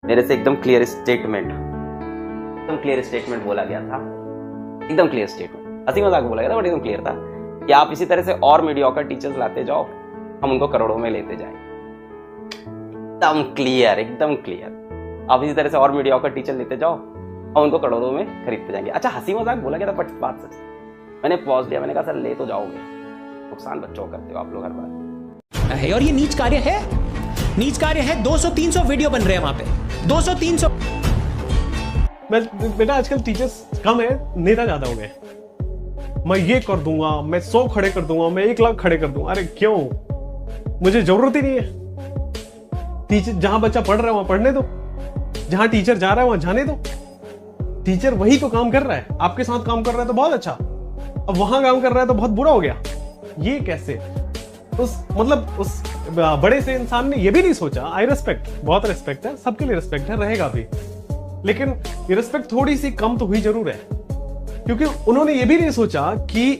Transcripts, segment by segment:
मेरे से एकदम क्लियर स्टेटमेंट बोला गया था, एकदम क्लियर स्टेटमेंट, हंसी मजाक बोला गया था बट एकदम क्लियर था कि आप इसी तरह से और मीडियोकर टीचर्स लाते जाओ, हम उनको करोड़ों में लेते जाएंगे। एकदम क्लियर, आप इसी तरह से और मीडियोकर टीचर लेते जाओ, हम उनको करोड़ों में खरीदते जाएंगे। अच्छा, हंसी मजाक बोला गया था बट बात सच। मैंने पॉज लिया, मैंने कहा सर ले तो जाओगे, नुकसान बच्चों को करते हो आप लोग हर बार। और ये नीच कार्य है 200-300 वीडियो बन रहे हैं वहां पे, 200-300। बेटा आजकल टीचर्स कम है, नेता ज्यादा हो गए। मैं ये कर दूंगा, मैं 100 खड़े कर दूंगा, मैं 1 लाख खड़े कर दूंगा। अरे क्यों, मुझे जरूरत ही नहीं है। टीचर जहां बच्चा पढ़ रहा है वहां पढ़ने दो, जहां टीचर जा रहा है वहां जाने दो। टीचर वही तो काम कर रहा है, आपके साथ काम कर रहा है तो बहुत अच्छा, अब वहां काम कर रहा है तो बहुत बुरा हो गया। ये कैसे? उस बड़े से इंसान ने ये भी नहीं सोचा। आई रिस्पेक्ट, बहुत रिस्पेक्ट है, सबके लिए रिस्पेक्ट है, रहेगा भी, लेकिन ये रिस्पेक्ट थोड़ी सी कम तो हुई जरूर है, क्योंकि उन्होंने ये भी नहीं सोचा कि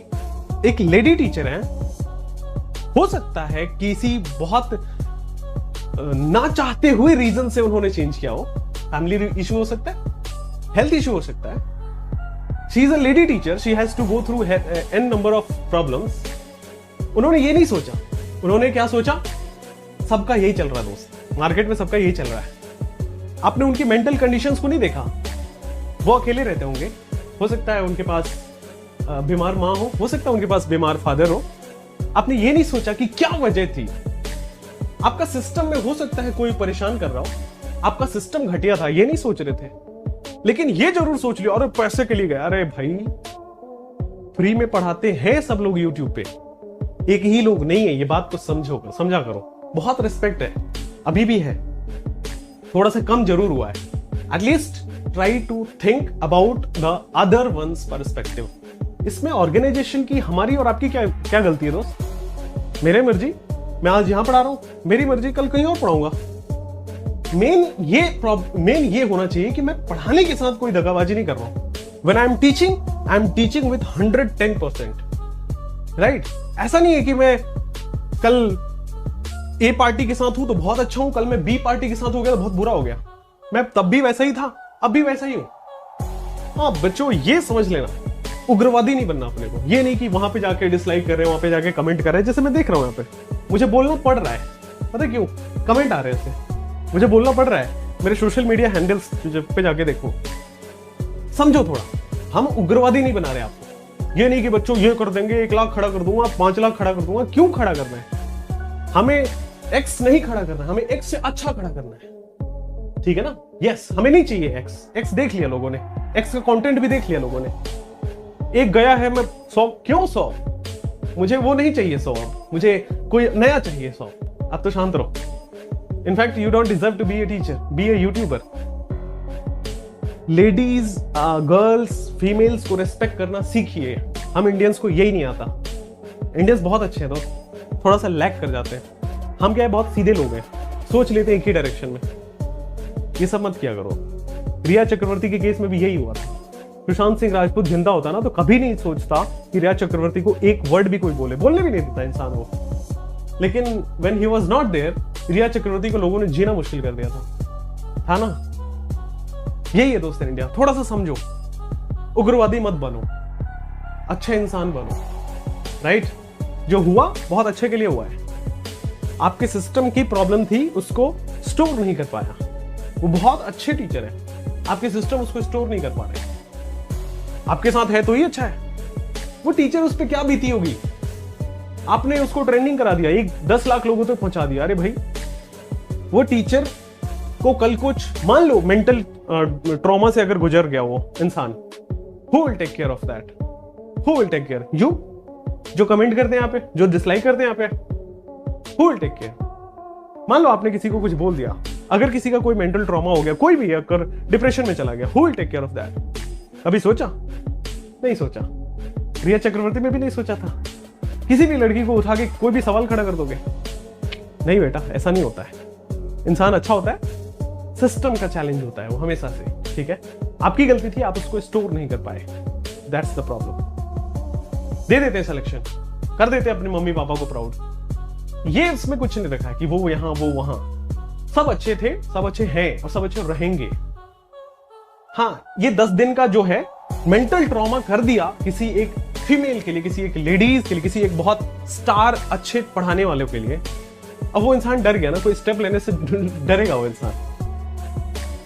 एक लेडी टीचर है, हो सकता है किसी बहुत ना चाहते हुए रीजन से उन्होंने चेंज किया हो, फैमिली इशू हो सकता है, हेल्थ इशू हो सकता है। She is a lady teacher, she has to go through an number of problems. उन्होंने ये नहीं सोचा, उन्होंने क्या सोचा, सबका यही चल रहा है दोस्त, मार्केट में सबका यही चल रहा है। आपने उनकी मेंटल कंडीशंस को नहीं देखा, वो अकेले रहते होंगे, हो सकता है उनके पास बीमार माँ हो सकता है उनके पास बीमार फादर हो। आपने ये नहीं सोचा कि क्या वजह थी। आपका सिस्टम में हो सकता है कोई परेशान कर रहा हो, आपका सिस्टम घटिया था, ये नहीं सोच रहे थे, लेकिन ये जरूर सोच लिया, अरे पैसे के लिए गया। अरे भाई, फ्री में पढ़ाते हैं सब लोग यूट्यूब पे, एक ही लोग नहीं है, ये बात तो समझा करो। बहुत रिस्पेक्ट है, अभी भी है, थोड़ा सा कम जरूर हुआ है। At least try to think about the other ones perspective. इसमें ऑर्गेनाइजेशन की, हमारी और आपकी क्या गलती है दोस्त? मेरे मर्जी, मैं आज यहां पढ़ा रहा हूं, मेरी मर्जी कल कहीं और पढ़ाऊंगा। मेन ये होना चाहिए कि मैं पढ़ाने के साथ कोई दगाबाजी नहीं कर रहा हूं। When I am teaching with 110%, right? ऐसा नहीं है कि मैं कल ए पार्टी के साथ हूं तो बहुत अच्छा हूं, कल मैं बी पार्टी के साथ हो गया तो बहुत बुरा हो गया। मैं तब भी वैसा ही था, अब भी वैसा ही हूं। हाँ बच्चों, ये समझ लेना, उग्रवादी नहीं बनना अपने को। ये नहीं कि वहां पे जाके डिसलाइक कर रहे हैं, वहां पे जाके कमेंट कर रहे हैं, जैसे मैं देख रहा हूं यहाँ पे, मुझे बोलना पड़ रहा है। पता क्यों? कमेंट आ रहे हैं, मुझे बोलना पड़ रहा है। मेरे सोशल मीडिया हैंडल्स पे जाके देखो, समझो थोड़ा, हम उग्रवादी नहीं बना रहे आपको। ये नहीं कि बच्चों ये कर देंगे, 1 लाख खड़ा कर दूंगा, 5 लाख खड़ा कर दूंगा। क्यों खड़ा करना है? हमें एक्स नहीं खड़ा करना, हमें एक्स से अच्छा खड़ा करना है, ठीक है ना? यस, हमें नहीं चाहिए एक्स देख लिया लोगों ने, एक्स का कंटेंट भी देख लिया लोगों ने। एक गया है, मैं 100 क्यों 100? मुझे वो नहीं चाहिए 100, मुझे कोई नया चाहिए 100। अब तो शांत रहो। In fact you don't deserve to be a teacher, be a YouTuber. Ladies, girls, females को रेस्पेक्ट करना सीखिए। हम इंडियंस को यही नहीं आता। इंडियंस बहुत अच्छे हैं दोस्त, थोड़ा सा लैक कर जाते हैं। हम क्या है, बहुत सीधे लोग हैं, सोच लेते हैं एक ही डायरेक्शन में। ये सब मत किया करो। रिया चक्रवर्ती के केस में भी यही हुआ था। सुशांत सिंह राजपूत जिंदा होता ना तो कभी नहीं सोचता कि रिया चक्रवर्ती को एक वर्ड भी कोई बोलने भी नहीं देता इंसान वो। लेकिन when he was not there, Riya Chakraborty को लोगों ने जीना मुश्किल कर दिया था ना? यही है दोस्त इंडिया। थोड़ा सा समझो, उग्रवादी मत बनो, अच्छे इंसान बनो, राइट? जो हुआ बहुत अच्छे के लिए हुआ है। आपके सिस्टम की प्रॉब्लम थी, उसको स्टोर नहीं कर पाया। वो बहुत अच्छे टीचर है, आपके सिस्टम उसको स्टोर नहीं कर पा रहे। आपके साथ है तो ही अच्छा है। वो टीचर, उस पर क्या बीती होगी? आपने उसको ट्रेनिंग करा दिया, 10 लाख लोगों तक पहुंचा दिया। अरे भाई, वो टीचर को कल कुछ, मान लो मेंटल ट्रॉमा से अगर गुजर गया वो इंसान, who will take care of that? Who will take care? You जो कमेंट करते हैं यहाँ पे, जो डिसलाइक करते हैं यहाँ पे, हु विल टेक केयर? मान लो आपने किसी को कुछ बोल दिया, अगर किसी का कोई मेंटल ट्रॉमा हो गया, कोई भी अगर डिप्रेशन में चला गया, who will take care of that? कभी सोचा? नहीं सोचा। रिया चक्रवर्ती में भी नहीं सोचा था। किसी भी लड़की को उठा के कोई भी सवाल खड़ा कर दोगे? नहीं बेटा, ऐसा नहीं होता है। इंसान अच्छा होता है, सिस्टम का चैलेंज होता है वो हमेशा से, ठीक है? आपकी गलती थी, आप उसको स्टोर नहीं कर पाए, दैट्स द प्रॉब्लम। दे देते सिलेक्शन, कर देते अपने मम्मी पापा को प्राउड। ये इसमें कुछ नहीं रखा है कि वो यहाँ वो वहां, सब अच्छे थे, सब अच्छे हैं और सब अच्छे रहेंगे। हाँ, ये 10 दिन का जो है मेंटल ट्रॉमा कर दिया किसी एक फीमेल के लिए, किसी एक लेडीज के लिए, किसी एक बहुत स्टार अच्छे पढ़ाने वालों के लिए। अब वो इंसान डर गया ना, कोई स्टेप लेने से डरेगा वो इंसान।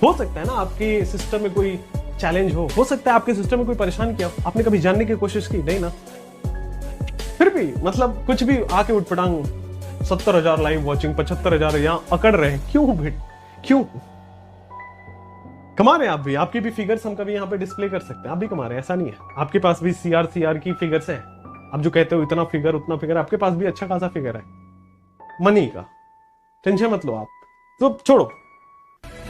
हो सकता है ना आपके सिस्टम में कोई चैलेंज हो सकता है आपके सिस्टम में कोई परेशान किया, आपने कभी जानने की कोशिश की नहीं ना, फिर भी मतलब कुछ भी आके उठपटांग 70,000 लाइव वॉचिंग, 75,000 यहां अकड़ रहे, क्यों भेट, क्यों कमा रहे हैं आप भी? आपकी भी फिगर्स हम कभी यहाँ पे डिस्प्ले कर सकते हैं, आप भी कमा रहे हैं, ऐसा नहीं है। आपके पास भी CR की फिगर्स है, आप जो कहते हो इतना फिगर उतना फिगर, आपके पास भी अच्छा खासा फिगर है मनी का, टेंशन मत लो आप, तो छोड़ो।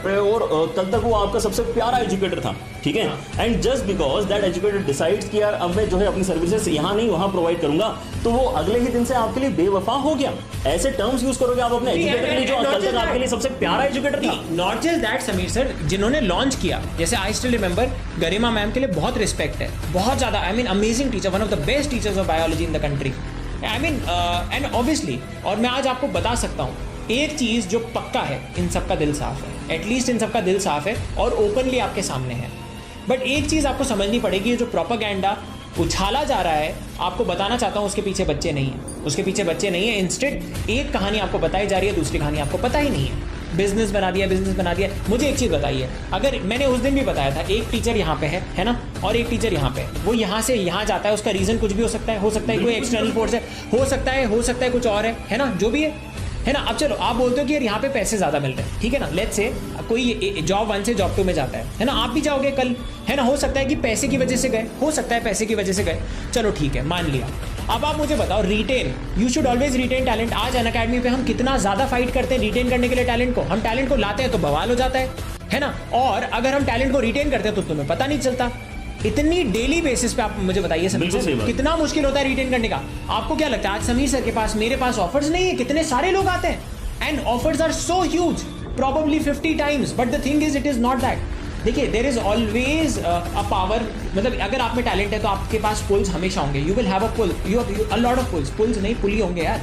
और कल तक वो आपका सबसे प्यारा एजुकेटर था, ठीक है, and just because that educator decides कि यार अब मैं जो है अपनी सर्विसेज यहाँ नहीं वहां प्रोवाइड करूंगा, तो वो अगले ही दिन से आपके लिए बेवफा हो गया। ऐसे टर्म्स यूज करोगे आप अपने एजुकेटर के लिए जो कल तक आपके लिए सबसे प्यारा एजुकेटर था। Not just that Sameer sir, जिन्होंने लॉन्च किया, जैसे I still remember, Garima ma'am के लिए बहुत रिस्पेक्ट है, बहुत ज्यादा, I mean amazing teacher, one of the best teachers of biology in the country, I mean and obviously. और मैं आज आपको बता सकता हूँ एक चीज जो पक्का है, इन सबका दिल साफ है, एटलीस्ट इन सबका दिल साफ है और ओपनली आपके सामने है। बट एक चीज आपको समझनी पड़ेगी, ये जो प्रोपेगेंडा उछाला जा रहा है, आपको बताना चाहता हूं उसके पीछे बच्चे नहीं है, उसके पीछे बच्चे नहीं है। इंस्टेड एक कहानी आपको बताई जा रही है, दूसरी कहानी आपको पता ही नहीं है। बिजनेस बना दिया, बिजनेस बना दिया। मुझे एक चीज बताइए, अगर मैंने उस दिन भी बताया था, एक टीचर यहाँ पे है ना, और एक टीचर यहाँ पे, वो यहाँ से यहाँ जाता है, उसका रीजन कुछ भी हो सकता है कोई एक्सटर्नल फोर्स है, हो सकता है कुछ और है ना, जो भी है ना। अब चलो आप बोलते हो कि यार यहाँ पे पैसे ज्यादा मिल रहे हैं, ठीक है ना, लेट्स से कोई जॉब 1 से जॉब 2 में जाता है ना, आप भी जाओगे कल, है ना, हो सकता है कि पैसे की वजह से गए, हो सकता है पैसे की वजह से गए, चलो ठीक है, मान लिया। अब आप मुझे बताओ, retain, you should always retain talent. आज अनअकैडमी पे हम कितना ज्यादा फाइट करते हैं रिटेन करने के लिए टैलेंट को। हम टैलेंट को लाते हैं तो बवाल हो जाता है ना, और अगर हम टैलेंट को रिटेन करते हैं तो तुम्हें पता नहीं चलता। इतनी डेली बेसिस पे आप मुझे बताइए समीर सर, कितना मुश्किल होता है रिटेन करने का। आपको क्या लगता है आज समीर सर के पास, मेरे पास ऑफर्स नहीं है, कितने सारे लोग आते हैं, and offers are so huge, probably 50 times, but the thing is it is not that। देखिए, there is always a power, मतलब अगर आप में टैलेंट है तो आपके पास पुल्स हमेशा होंगे, you will have a pull, you have a lot of pulls नहीं, पुली होंगे यार।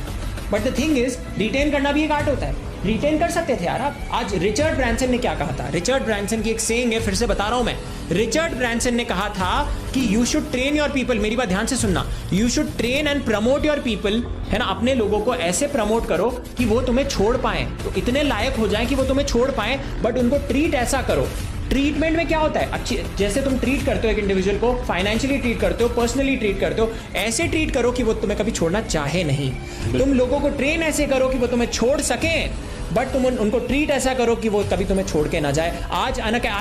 But the thing is retain करना भी एक आर्ट होता है। रिटेन कर सकते थे यार आप। आज रिचर्ड ब्रैंसन ने क्या कहा था, रिचर्ड ब्रैंसन की एक सेइंग है, फिर से बता रहा हूं मैं। रिचर्ड ब्रैंसन ने कहा था कि you should train your people, मेरी बात ध्यान से सुनना, you should train and promote your people, है ना, अपने लोगों को ऐसे प्रमोट करो कि वो तुम्हें छोड़ पाए, तो इतने लायक हो जाए कि वो तुम्हें छोड़ पाए, बट उनको ट्रीट ऐसा करो। ट्रीटमेंट में क्या होता है, अच्छी जैसे तुम ट्रीट करते हो एक इंडिविजुअल को, फाइनेंशियली ट्रीट करते हो, पर्सनली ट्रीट करते हो, ऐसे ट्रीट करो कि वो तुम्हें कभी छोड़ना चाहे नहीं। तुम लोगों को ट्रेन ऐसे करो कि वो तुम्हें छोड़ सकें, बट तुम उनको ट्रीट ऐसा करो कि वो कभी तुम्हें छोड़ के ना जाए। आज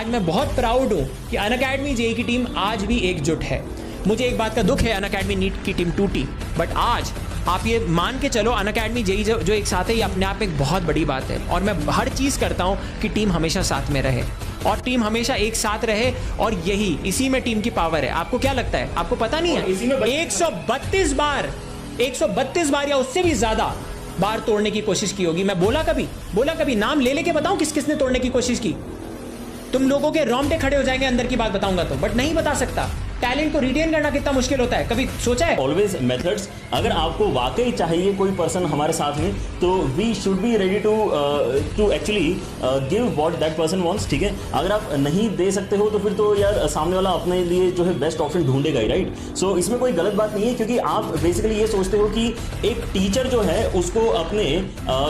मैं बहुत प्राउड हूं कि अनअकैडमी जेई की टीम आज भी एकजुट है। मुझे एक बात का दुख है, अनअकैडमी नीट की टीम टूटी, बट आज आप ये मान के चलो अनअकैडमी जेई जो एक साथ है, ये अपने आप में एक बहुत बड़ी बात है। और मैं हर चीज़ करता हूँ कि टीम हमेशा साथ में रहे और टीम हमेशा एक साथ रहे, और यही इसी में टीम की पावर है। आपको क्या लगता है, आपको पता नहीं है, 132 बार या उससे भी ज्यादा बार तोड़ने की कोशिश की होगी। मैं बोला कभी नाम ले लेके बताऊं किस किसने तोड़ने की कोशिश की, तुम लोगों के रोंगटे खड़े हो जाएंगे अंदर की बात बताऊंगा तो, बट नहीं बता सकता। टैलेंट को रिटेन करना कितना मुश्किल होता है, कभी सोचा है? ऑलवेज मेथड्स, अगर आपको वाकई चाहिए कोई पर्सन हमारे साथ में, तो we should be ready to actually give what that person wants, ठीक है। अगर आप नहीं दे सकते हो तो फिर तो यार सामने वाला अपने लिए जो है बेस्ट ऑप्शन ढूंढेगा ही, राइट। सो इसमें कोई गलत बात नहीं है, क्योंकि आप बेसिकली ये सोचते हो कि एक टीचर जो है उसको अपने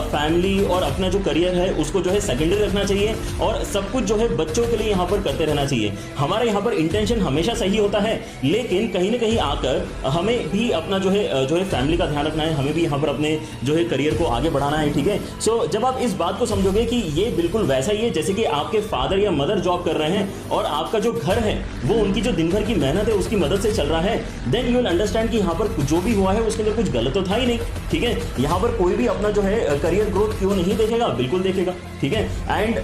फैमिली और अपना जो करियर है उसको जो है सेकेंडरी रखना चाहिए, और सब कुछ जो है बच्चों के लिए यहाँ पर करते रहना चाहिए। हमारे यहाँ पर इंटेंशन हमेशा सही होता है, लेकिन कहीं ना कहीं आकर हमें भी अपना जो है फैमिली का ध्यान रखना है, हमें भी यहाँ पर अपने जो है करियर को आगे बढ़ाना है, ठीक है। सो जब आप इस बात को समझोगे कि ये बिल्कुल वैसा ही है जैसे कि आपके फादर या मदर जॉब कर रहे हैं और आपका जो घर है वो उनकी जो दिन भर की मेहनत है उसकी मदद से चल रहा है, देन यू विल अंडरस्टैंड कि यहाँ पर जो भी हुआ है उसके अंदर कुछ गलत तो था ही नहीं, ठीक है। यहाँ पर कोई भी अपना जो है करियर ग्रोथ क्यों नहीं देखेगा, बिल्कुल देखेगा, ठीक है। एंड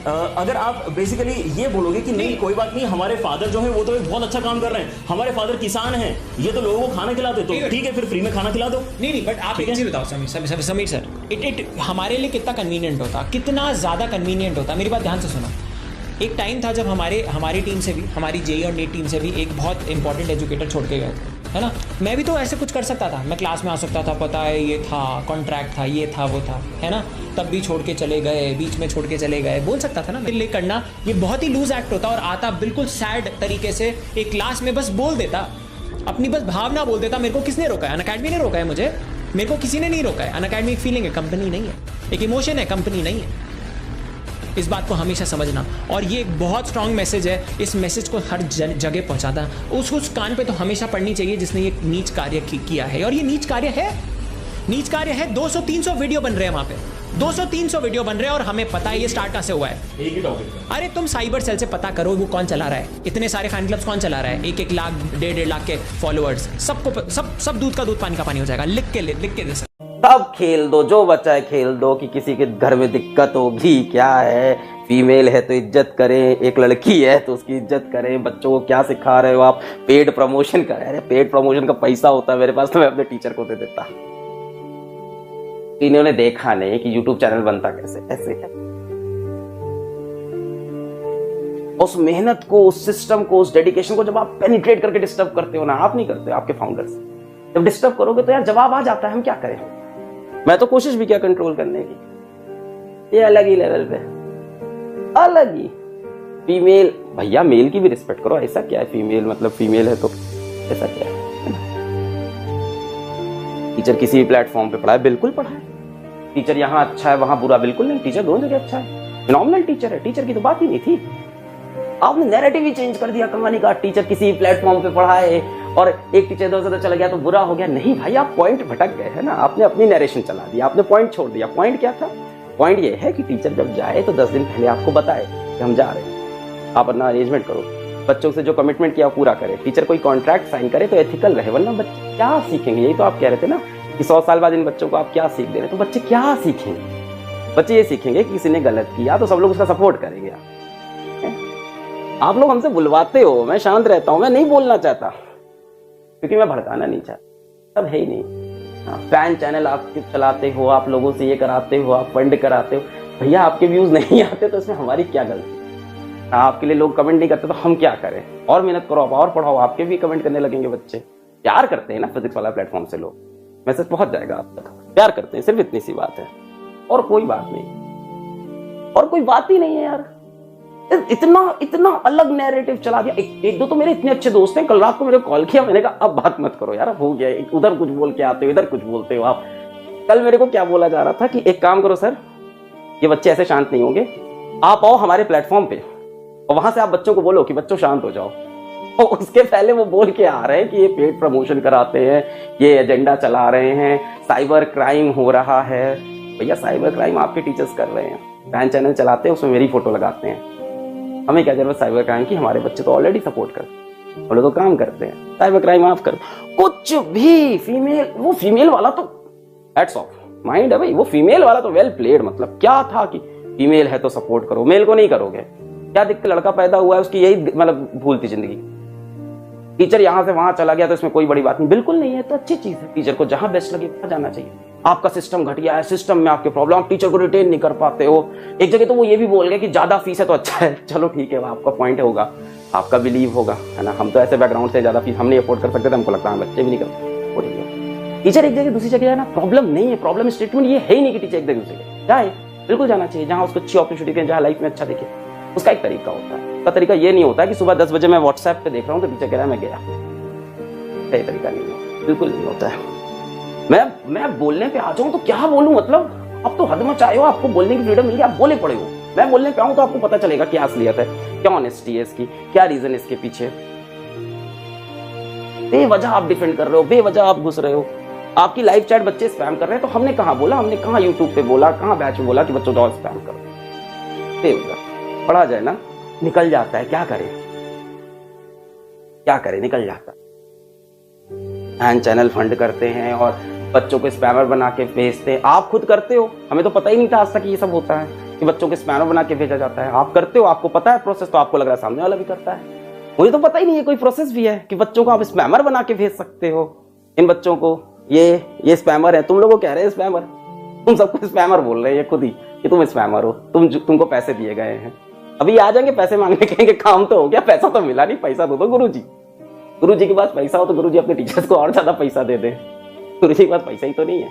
अगर आप बेसिकली ये बोलोगे कि नहीं कोई बात नहीं, हमारे फादर जो है वो तो एक बहुत अच्छा काम कर रहे हैं, हमारे फादर किसान हैं, ये तो लोगों को खाना खिलाते, तो ठीक है फिर फ्री में खाना खिला दो। नहीं, बट आप एक चीज बताओ समीर सर, इट हमारे लिए कितना कन्वीनियंट होता, कितना ज्यादा कन्वीनियंट होता। मेरी बात ध्यान से सुनो। एक टाइम था जब हमारी टीम से भी, हमारी जेई और नीट टीम से भी एक बहुत इंपॉर्टेंट एजुकेटर छोड़ के गए थे, है ना। मैं भी तो ऐसे कुछ कर सकता था, मैं क्लास में आ सकता था, पता है ये था कॉन्ट्रैक्ट था, ये था वो था, है ना, तब भी छोड़ के चले गए, बीच में छोड़ के चले गए, बोल सकता था ना। ले करना ये बहुत ही लूज एक्ट होता, और आता बिल्कुल सैड तरीके से एक क्लास में बस बोल देता, अपनी बस भावना बोल देता। मेरे को किसने रोका है? अनअकैडमी ने रोका है मुझे, मेरे को किसी ने नहीं रोका है। अनअकैडमी एक फीलिंग है, कंपनी नहीं है, एक इमोशन है, कंपनी नहीं है। इस बात को हमेशा समझना, और ये एक बहुत स्ट्रांग मैसेज है, इस मैसेज को हर जगह पहुंचाता है। उस कान पे तो हमेशा पढ़नी चाहिए जिसने ये नीच कार्य किया है, और ये नीच कार्य है, नीच कार्य है। 200-300 वीडियो बन रहे हैं वहां पे, 200-300 वीडियो बन रहे हैं, और हमें पता है ये स्टार्ट कहां से हुआ है। एक ही टॉपिक। अरे तुम साइबर सेल से पता करो वो कौन चला रहा है, इतने सारे फैन क्लब्स कौन चला रहा है, 1-1 लाख 1.5 लाख के फॉलोअर्स, सबको सब दूध का दूध पानी का पानी हो जाएगा। लिख के दे सकते। तब खेल दो, जो बचा है खेल दो, कि किसी के घर में दिक्कत होगी क्या है, फीमेल है तो इज्जत करें, एक लड़की है तो उसकी इज्जत करें। बच्चों को क्या सिखा रहे हो आप? पेड प्रमोशन कर रहे हैं। पेड प्रमोशन का पैसा होता है मेरे पास तो मैं अपने टीचर को दे देता। इन्होंने देखा नहीं कि यूट्यूब चैनल बनता कैसे, ऐसे है। उस मेहनत को, उस सिस्टम को, उस डेडिकेशन को जब आप पेनिट्रेट करके डिस्टर्ब करते हो ना, आप नहीं करते, आपके फाउंडर्स जब डिस्टर्ब करोगे तो यार जवाब आ जाता है, हम क्या करें। मैं तो कोशिश भी किया कंट्रोल करने की, ये अलग ही लेवल पे, अलग ही। फीमेल भैया, मेल की भी रिस्पेक्ट करो, ऐसा क्या है, फीमेल मतलब फीमेल है तो ऐसा क्या है। टीचर किसी भी प्लेटफॉर्म पे पढ़ाए, बिल्कुल पढ़ाए। टीचर यहाँ अच्छा है वहां बुरा, बिल्कुल नहीं, टीचर दोनों जगह अच्छा है, फिनोमिनल टीचर है, टीचर की तो बात ही नहीं थी। आपने नैरेटिव ही चेंज कर दिया कहानी का, टीचर किसी प्लेटफॉर्म पे पढ़ाए और एक टीचर इधर उधर चला गया तो बुरा हो गया। नहीं भाई, आप पॉइंट भटक गए है ना, आपने अपनी नरेशन चला दिया, आपने पॉइंट छोड़ दिया। पॉइंट क्या था? पॉइंट ये है कि टीचर जब जाए तो 10 दिन पहले आपको बताए कि हम जा रहे हैं, आप अपना अरेंजमेंट करो, बच्चों से जो कमिटमेंट किया पूरा करे। टीचर कोई कॉन्ट्रैक्ट साइन करे तो एथिकल रहे, वरना बच्चे क्या सीखेंगे? यही तो आप कह रहे थे ना कि 100 साल बाद इन बच्चों को आप क्या सीख दे रहे, तो बच्चे क्या सीखेंगे? बच्चे ये सीखेंगे कि किसी ने गलत किया तो सब लोग उसका सपोर्ट करेंगे। आप लोग हमसे बुलवाते हो, मैं शांत रहता हूं, मैं नहीं बोलना चाहता क्योंकि मैं भड़काना नहीं चाहता, सब है ही नहीं। फैन चैनल आप चलाते हो, आप लोगों से ये कराते हो, आप फंड कराते हो, भैया आपके व्यूज नहीं आते तो इसमें हमारी क्या गलती? आपके लिए लोग कमेंट नहीं करते तो हम क्या करें? और मेहनत करो, आप और पढ़ाओ, आपके भी कमेंट करने लगेंगे बच्चे। प्यार करते हैं ना फिजिक्स वाला प्लेटफॉर्म से, लोग मैसेज पहुंच जाएगा आप तक, प्यार करते हैं, सिर्फ इतनी सी बात है, और कोई बात नहीं, और कोई बात ही नहीं है यार। इतना अलग नैरेटिव चला दिया। एक दो तो मेरे इतने अच्छे दोस्त हैं, कल रात को मेरे को कॉल किया, मैंने कहा अब बात मत करो यार, अब हो गया, उधर कुछ बोल के आते हो, इधर कुछ बोलते हो आप। कल मेरे को क्या बोला जा रहा था कि एक काम करो सर, ये बच्चे ऐसे शांत नहीं होंगे, आप आओ हमारे प्लेटफॉर्म पे और वहां से आप बच्चों को बोलो कि बच्चों शांत हो जाओ। और उसके पहले वो बोल के आ रहे हैं कि ये पेड प्रमोशन कराते हैं, ये एजेंडा चला रहे हैं, साइबर क्राइम हो रहा है। भैया साइबर क्राइम आपके टीचर्स कर रहे हैं, फैन चैनल चलाते हैं, उसमें मेरी फोटो लगाते हैं, हमें क्या जरूरत साइबर क्राइम की? हमारे बच्चे तो ऑलरेडी सपोर्ट करते हैं, वो लोग तो काम करते हैं, साइबर क्राइम आप कर कुछ भी। फीमेल, वो फीमेल वाला तो हैट्स ऑफ, माइंड है भाई, वो फीमेल वाला तो वेल प्लेड। मतलब क्या था कि फीमेल है तो सपोर्ट करो, मेल को नहीं करोगे, क्या दिक्कत? लड़का पैदा हुआ है उसकी यही मतलब भूल थी जिंदगी। टीचर यहां से वहां चला गया तो इसमें कोई बड़ी बात नहीं, बिल्कुल नहीं है, तो अच्छी चीज है। टीचर को जहां बेस्ट लगे वहां जाना चाहिए। आपका सिस्टम घटिया है, सिस्टम में आपके प्रॉब्लम, आप टीचर को रिटेन नहीं कर पाते हो। एक जगह तो वो ये भी बोल गए कि ज्यादा फीस है तो अच्छा है, चलो ठीक है, वो आपका पॉइंट होगा, आपका बिलीव होगा, है ना। हम तो ऐसे बैकग्राउंड से ज्यादा फीस हम नहीं अफोर्ड कर सकते थे, हमको लगता है बच्चे भी नहीं करते, वो ठीक है। टीचर एक जगह दूसरी जगह जाना प्रॉब्लम नहीं है, प्रॉब्लम स्टेटमेंट ये है ही नहीं कि टीचर एक जगह दूसरी जगह जाए, बिल्कुल जाना चाहिए जहां उसको अच्छी अपॉर्चुनिटी है, जहां लाइफ में अच्छा दिखे। उसका एक तरीका होता है, उसका तरीका ये नहीं होता है कि सुबह 10 बजे मैं व्हाट्सएप पे देख रहा हूँ तो टीचर कह रहा है मैं गया, सही तरीका नहीं है, बिल्कुल नहीं होता है। मैं बोलने पे आ जाऊं तो क्या बोलूं? मतलब आप तो हद मचाए हो, आपको बोलने की फ्रीडम मिल गई, आप बोले पड़े हो। मैं बोलने पे आऊं तो आपको पता चलेगा क्या असलियत है, क्या ऑनेस्टी है इसकी, क्या रीजन इसके पीछे। बेवजह आप डिफेंड कर रहे हो, बेवजह आप घुस रहे हो। आपकी लाइव चैट बच्चे स्पैम कर रहे हैं तो हमने कहां बोला, हमने कहां यूट्यूब पे बोला, कहां बैच में बोला कि बच्चों जाओ स्पैम करो? बेवजह पढ़ा जाए ना, निकल जाता है, क्या करें क्या करें, निकल जाता है। फैन चैनल फंड करते हैं और बच्चों को स्पैमर बना के भेजते हैं। आप खुद करते हो, हमें तो पता ही नहीं था आज तक ये सब होता है कि बच्चों को स्पैमर बना के भेजा जाता है। आप करते हो, आपको पता है प्रोसेस, तो आपको लग रहा है सामने वाला भी करता है। मुझे तो पता ही नहीं है कोई प्रोसेस भी है कि बच्चों को आप स्पैमर बना के भेज सकते हो। इन बच्चों को ये स्पैमर है, तुम लोगों को कह रहे हैं स्पैमर, तुम सबको स्पैमर बोल रहे हैं ये खुद ही कि तुम स्पैमर हो, तुमको पैसे दिए गए हैं। अभी आ जाएंगे पैसे मांगने, कहेंगे काम तो हो गया, पैसा तो मिला नहीं, पैसा दो गुरुजी। गुरु जी के पास पैसा हो तो गुरु जी अपने टीचर्स को और ज्यादा पैसा दे दे। गुरु जी के पास पैसा ही तो नहीं है।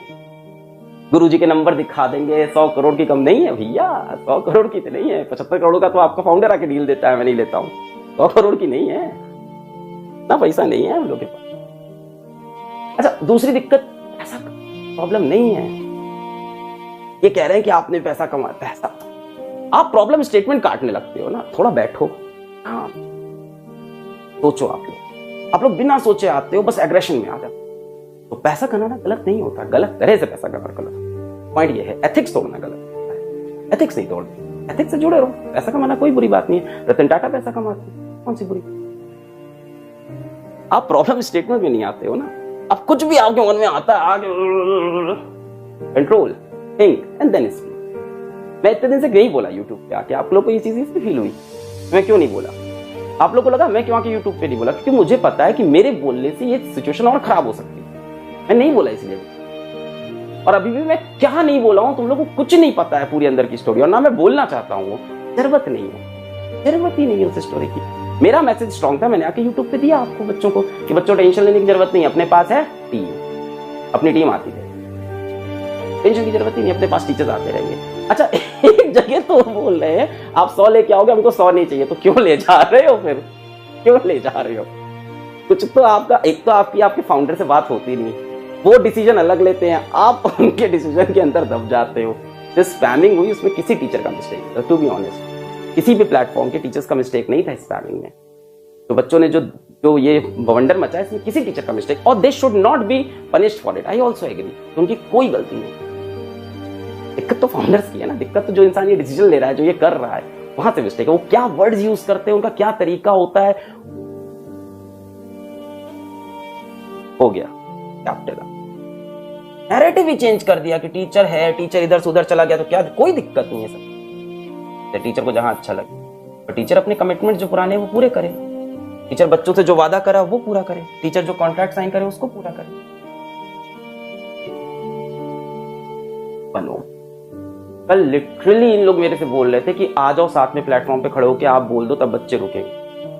गुरु जी के नंबर दिखा देंगे, 100 करोड़ की कम नहीं है भैया, 100 करोड़ की तो नहीं है। 75 करोड़ का तो आपका फाउंडर आके डील देता है, मैं नहीं लेता हूँ। 100 करोड़ की नहीं है, ना पैसा नहीं है हम लोग के पास। अच्छा, दूसरी दिक्कत, ऐसा प्रॉब्लम नहीं है। ये कह रहे हैं कि आपने पैसा कमाया, पैसा, आप प्रॉब्लम स्टेटमेंट काटने लगते हो ना। थोड़ा बैठो, हाँ सोचो। आप लोग बिना सोचे आते हो, बस एग्रेशन में आ जाते हो। तो पैसा कमाना गलत नहीं होता, गलत तरह से पैसा कमाना गलत। पॉइंट ये है, एथिक्स तोड़ना गलत। एथिक्स नहीं तोड़ना, एथिक्स से जुड़े रहो। पैसा कमाना कोई बुरी बात नहीं है, रतन टाटा पैसा कमाते हैं, कौन सी बुरी। आप प्रॉब्लम स्टेटमेंट में नहीं आते हो ना। आप कुछ भी आपके मन में आता है, आगे control, think and then speak. मैं इतने दिन से नहीं बोला यूट्यूब पे आके, आप लोग को ये चीज इसलिए फील हुई, मैं क्यों नहीं बोला? आप लोग को लगा मैं क्यों आके यूट्यूब पे नहीं बोला? क्योंकि मुझे पता है कि मेरे बोलने से ये सिचुएशन और खराब हो सकती है। मैं नहीं बोला इसलिए। और अभी भी मैं क्या नहीं बोला हूं, तुम लोगों को कुछ नहीं पता है पूरी अंदर की स्टोरी, और ना मैं बोलना चाहता हूं। जरूरत नहीं है, जरूरत ही नहीं है उस स्टोरी की। मेरा मैसेज स्ट्रॉन्ग था, मैंने आके यूट्यूब पे दिया आपको, बच्चों को, कि बच्चों टेंशन लेने की जरूरत नहीं, अपने पास है टीम, अपनी टीम आती है, टेंशन की जरूरत ही नहीं, अपने पास टीचर्स आते रहेंगे। अच्छा, एक जगह तो बोल रहे हैं आप 100 लेके आओगे, हमको 100 नहीं चाहिए। तो क्यों ले जा रहे हो फिर, क्यों ले जा रहे हो? कुछ तो आपका, एक तो आपके फाउंडर से बात होती नहीं, वो डिसीजन अलग लेते हैं, आप उनके डिसीजन के अंदर दब जाते हो। जो स्पैमिंग हुई उसमें किसी टीचर का मिस्टेक था, टू बी ऑनेस्ट, किसी भी प्लेटफॉर्म के टीचर्स का मिस्टेक नहीं था स्पैमिंग में। तो बच्चों ने जो ये बवंडर मचा, इसमें किसी टीचर का मिस्टेक, और they should not be punished for it, I also agree. उनकी कोई गलती नहीं। दिक्कत तो फाउंडर्स की है ना, दिक्कत तो जो इंसान ये डिसीजन ले रहा है, जो ये कर रहा है, वहां से मिस्टेक है। वो क्या वर्ड्स यूज करते हैं, उनका क्या तरीका होता है, हो गया कैप्टन का नैरेटिव ही चेंज कर दिया कि टीचर है, टीचर इधर से उधर चला गया तो क्या, कोई दिक्कत नहीं है सर। टीचर को जहां अच्छा लगे, और टीचर अपने कमिटमेंट जो पुराने वो पूरे करे। टीचर बच्चों से जो वादा करा वो पूरा करे, टीचर जो कॉन्ट्रैक्ट साइन करे उसको पूरा करे। बनो। कल लिटरली इन लोग मेरे से बोल रहे थे कि आ जाओ साथ में प्लेटफॉर्म पे खड़े होके आप बोल दो, तब बच्चे रुकेंगे।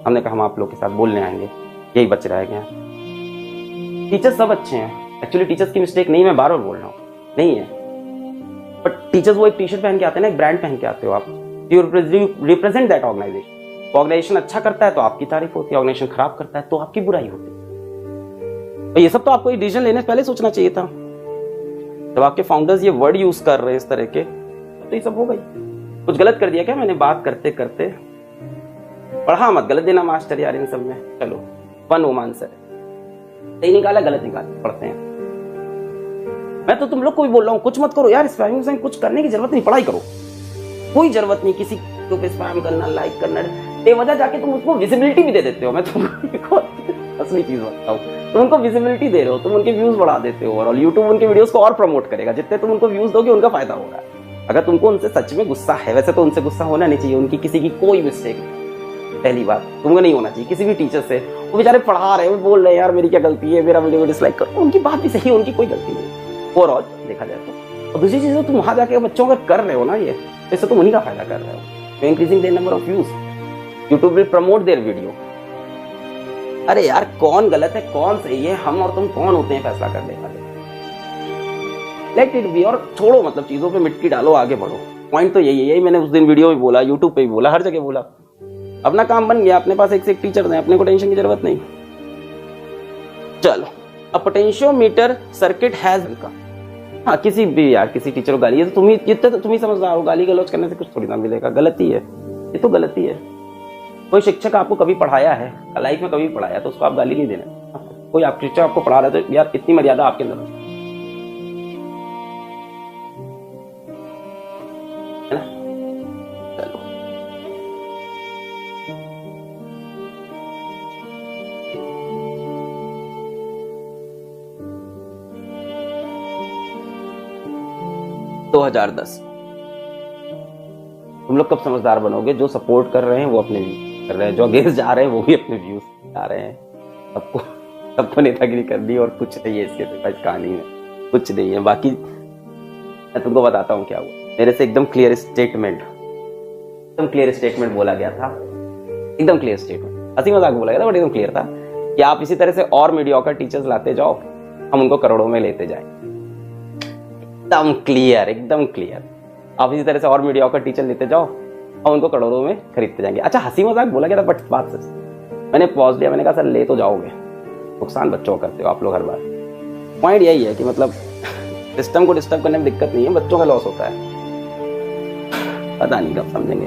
हमने कहा हम आप लोग के साथ बोलने आएंगे, यही बच्चे रह गए। टीचर सब अच्छे हैं, एक्चुअली टीचर्स की मिस्टेक नहीं, मैं बार बार बोल रहा हूँ, नहीं है। बट टीचर्स वो एक टी शर्ट पहन के आते हैं ना, एक ब्रांड पहन के आते हो आप, you represent that organisation. Organisation अच्छा करता है तो आपकी तारीफ होती है, ऑर्गेनाइजेशन खराब करता है तो आपकी बुराई होती है। तो ये सब तो आपको डिसीजन लेने से पहले सोचना चाहिए था। जब आपके फाउंडर्स ये वर्ड यूज कर रहे हैं इस तरह के, तो ये सब हो गई। कुछ गलत कर दिया क्या मैंने बात करते करते? पढ़ा मत गलत देना मास्टर यार इन सब में। चलो, वन ओमान सर सही निकाला गलत निकाला, पढ़ते हैं। मैं तो तुम लोग को भी बोल रहा हूँ, कुछ मत करो यार, स्पैमिंग से कुछ करने की जरूरत नहीं, पढ़ाई करो। कोई जरूरत नहीं किसी को स्पैम करना, लाइक करना, बेवजह जाके तुम उसको विजिबिलिटी भी दे देते हो। मैं तुमको असली चीज बताऊं, तुम उनको विजिबिलिटी दे रहे हो, तुम उनके व्यूज बढ़ा देते हो, और यूट्यूब उनके वीडियोस को और प्रमोट करेगा। जितने तुम उनको व्यूज दोगे उनका फायदा होगा। अगर तुमको उनसे सच में गुस्सा है, वैसे तो उनसे गुस्सा होना नहीं चाहिए, उनकी किसी की कोई मिस्टेक नहीं, पहली बात तुमको नहीं होना चाहिए किसी भी टीचर से। वो बेचारे पढ़ा रहे हैं, वो बोल रहे हैं यार मेरी क्या गलती है, मेरा वीडियो डिसलाइक करो, उनकी बात भी सही है, उनकी कोई गलती नहीं ओवरऑल देखा जाए तो। और दूसरी चीज, तुम वहां जाके बच्चों का कर रहे हो ना, ये इससे तुम उन्हीं का फायदा कर रहे हो। Increasing their number of views, YouTube will promote their video. अरे यार कौन गलत है कौन सही है, हम और तुम कौन होते हैं फैसला करने वाले? Let it be. और छोड़ो, मतलब चीजों पे मिट्टी डालो, आगे बढ़ो। पॉइंट तो यही मैंने उस दिन वीडियो में बोला, यूट्यूब पे भी बोला, हर जगह बोला। अपना काम बन गया, अपने पास एक से एक टीचर हैं, अपने को टेंशन की जरूरत नहीं। चलो, अ पोटेंशियोमीटर सर्किट हैज का, हाँ किसी भी यार किसी टीचर को गाली, ये तो तुम ही जितने तो तुम ही समझदार हो, गाली गलौज करने से कुछ थोड़ी ना मिलेगा। गलती है, ये तो गलती है। कोई शिक्षक आपको कभी पढ़ाया है, लाइफ में कभी पढ़ाया, तो उसको आप गाली नहीं देना। कोई आप शिक्षक आपको पढ़ा रहा है तो यार इतनी मर्यादा आपके अंदर है ना। चलो, तुम लोग कब समझदार बनोगे? जो सपोर्ट कर रहे हैं वो अपने व्यूज कर रहे हैं, जो अगेंस्ट जा रहे हैं वो भी अपने व्यूज जा रहे हैं। सबको नेतागिरी करनी, और कुछ नहीं है इसके इस कहानी में, कुछ नहीं है। बाकी मैं तुमको बताता हूँ क्या हुआ। मेरे से एकदम क्लियर स्टेटमेंट बोला गया था, एकदम क्लियर स्टेटमेंट। हंसी मजाक बोला गया था बट एकदम क्लियर था कि आप इसी तरह से और मीडियोकर टीचर्स लाते जाओ, हम उनको करोड़ों में लेते जाएंगे। एकदम क्लियर, एकदम क्लियर। आप इसी तरह से और मीडियोकर टीचर लेते जाओ, हम उनको करोड़ों में खरीदते जाएंगे। अच्छा, हंसी मजाक बोला गया था, बट बात सच। मैंने पॉज लिया, मैंने कहा सर ले तो जाओगे, नुकसान बच्चों को करते हो आप लोग हर बार। पॉइंट यही है कि मतलब सिस्टम को डिस्टर्ब करने में दिक्कत नहीं है, बच्चों का लॉस होता है। पता नहीं कब समझेंगे।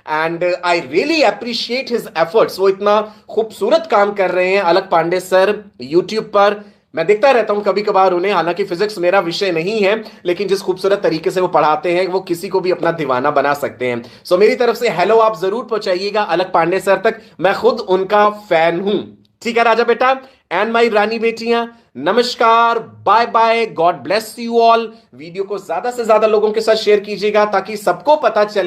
And I really appreciate his efforts. वो इतना खूबसूरत काम कर रहे हैं अलख पांडे सर यूट्यूब पर। मैं देखता रहता हूं कभी कभार उन्हें, हालांकि फिजिक्स मेरा विषय नहीं है, लेकिन जिस खूबसूरत तरीके से वो पढ़ाते हैं वो किसी को भी अपना दीवाना बना सकते हैं। सो मेरी तरफ से हेलो आप जरूर पहुंचाइएगा अलख पांडे सर तक, मैं खुद उनका फैन हूं। ठीक है राजा बेटा एंड माई रानी बेटियां, नमस्कार, bye bye, God bless you all. Video को ज्यादा से ज्यादा लोगों के साथ शेयर कीजिएगा ताकि सबको पता चले